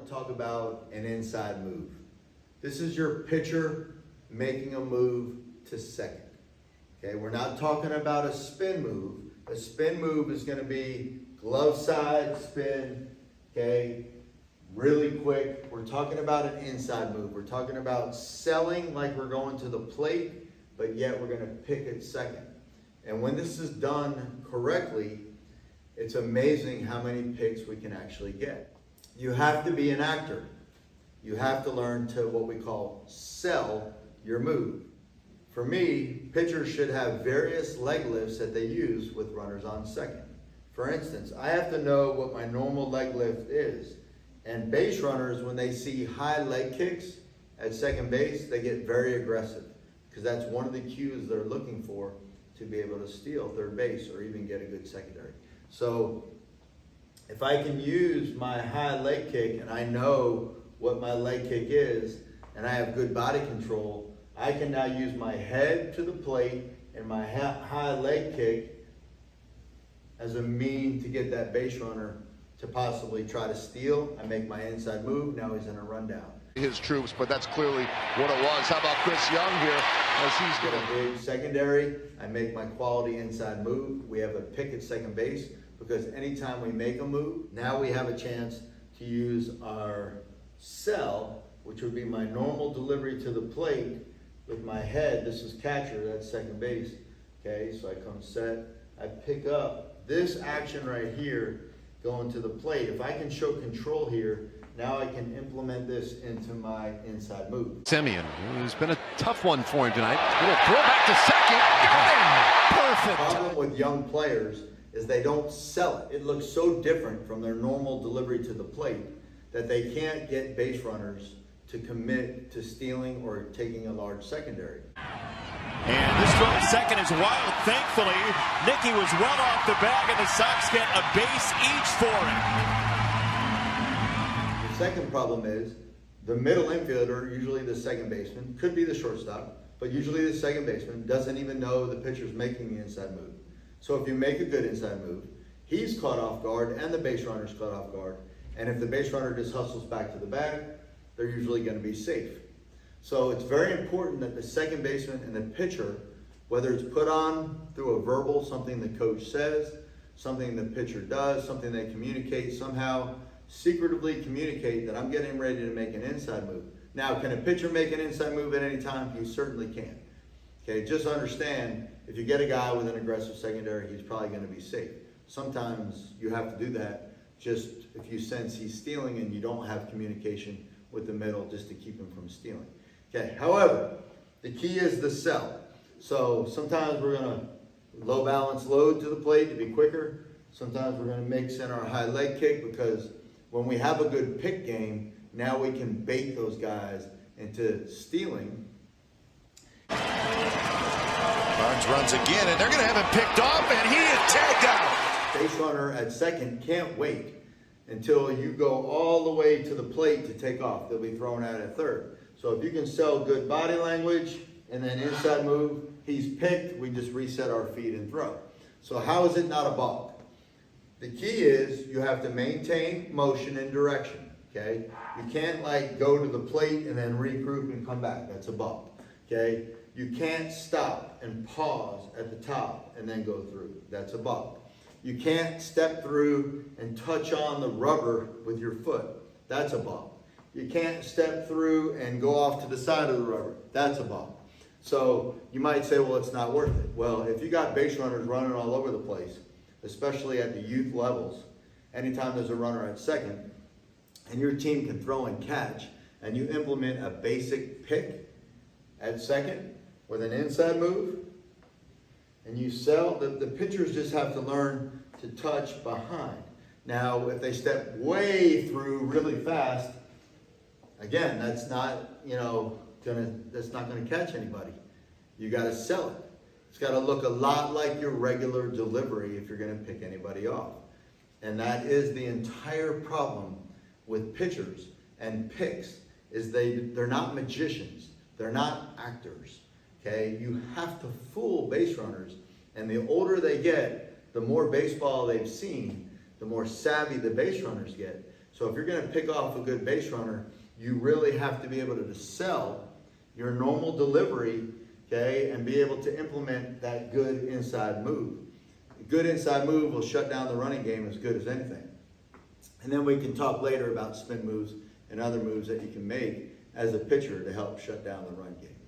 want to talk about an inside move. This is your pitcher making a move to second. Okay, we're not talking about a spin move. A spin move is going to be glove side spin, okay, really quick. We're talking about an inside move. We're talking about selling like we're going to the plate, but yet we're going to pick at second. And when this is done correctly, it's amazing how many picks we can actually get. You have to be an actor. You have to learn to what we call sell your move. For me, pitchers should have various leg lifts that they use with runners on second. For instance, I have to know what my normal leg lift is. And base runners, when they see high leg kicks at second base, they get very aggressive because that's one of the cues they're looking for to be able to steal third base or even get a good secondary. So if I can use my high leg kick and I know what my leg kick is and I have good body control, I can now use my head to the plate and my high leg kick as a mean to get that base runner to possibly try to steal. I make my inside move, now he's in a rundown. His troops, but that's clearly what it was. How about Chris Young here as he's Get going a big secondary, I make my quality inside move. We have a pick at second base because anytime we make a move, now we have a chance to use our sell, which would be my normal delivery to the plate with my head. This is catcher, that's second base. Okay, so I come set, I pick up this action right here going to the plate. If I can show control here, now I can implement this into my inside move. Simeon, who's been a tough one for him tonight. Little throw back to second. Got him! Perfect. The problem with young players is they don't sell it. It looks so different from their normal delivery to the plate that they can't get base runners to commit to stealing or taking a large secondary. And this throw to second is wild. Thankfully, Nicky was well off the bag, and the Sox get a base each for it. The second problem is the middle infielder, usually the second baseman, could be the shortstop, but usually the second baseman doesn't even know the pitcher's making the inside move. So if you make a good inside move, he's caught off guard and the base runner's caught off guard. And if the base runner just hustles back to the bag, they're usually going to be safe. So it's very important that the second baseman and the pitcher, whether it's put on through a verbal, something the coach says, something the pitcher does, something they communicate, somehow secretively communicate that I'm getting ready to make an inside move. Now, can a pitcher make an inside move at any time? He certainly can. Okay, just understand, if you get a guy with an aggressive secondary, he's probably going to be safe. Sometimes you have to do that just if you sense he's stealing and you don't have communication with the middle just to keep him from stealing. Okay, however, the key is the sell. So sometimes we're going to low balance load to the plate to be quicker. Sometimes we're going to mix in our high leg kick because when we have a good pick game, now we can bait those guys into stealing. Barnes runs again, and they're going to have him picked off, and he is tagged out. Base runner at second can't wait until you go all the way to the plate to take off. They'll be thrown out at third. So if you can sell good body language and then inside move, he's picked, we just reset our feet and throw. So how is it not a balk? The key is you have to maintain motion and direction, okay? You can't like go to the plate and then regroup and come back. That's a balk, okay? You can't stop and pause at the top and then go through. That's a balk. You can't step through and touch on the rubber with your foot. That's a balk. You can't step through and go off to the side of the rubber. That's a balk. So you might say, well, it's not worth it. Well, if you got base runners running all over the place, especially at the youth levels, anytime there's a runner at second, and your team can throw and catch, and you implement a basic pick at second with an inside move, and you sell, the pitchers just have to learn to touch behind. Now, if they step way through really fast, again, that's not, that's not gonna catch anybody. You gotta sell it. It's gotta look a lot like your regular delivery if you're gonna pick anybody off. And that is the entire problem with pitchers and picks, is they're not magicians. They're not actors, okay? You have to fool base runners, and the older they get, the more baseball they've seen, the more savvy the base runners get. So if you're going to pick off a good base runner, you really have to be able to sell your normal delivery, okay, and be able to implement that good inside move. A good inside move will shut down the running game as good as anything. And then we can talk later about spin moves and other moves that you can make as a pitcher to help shut down the run game.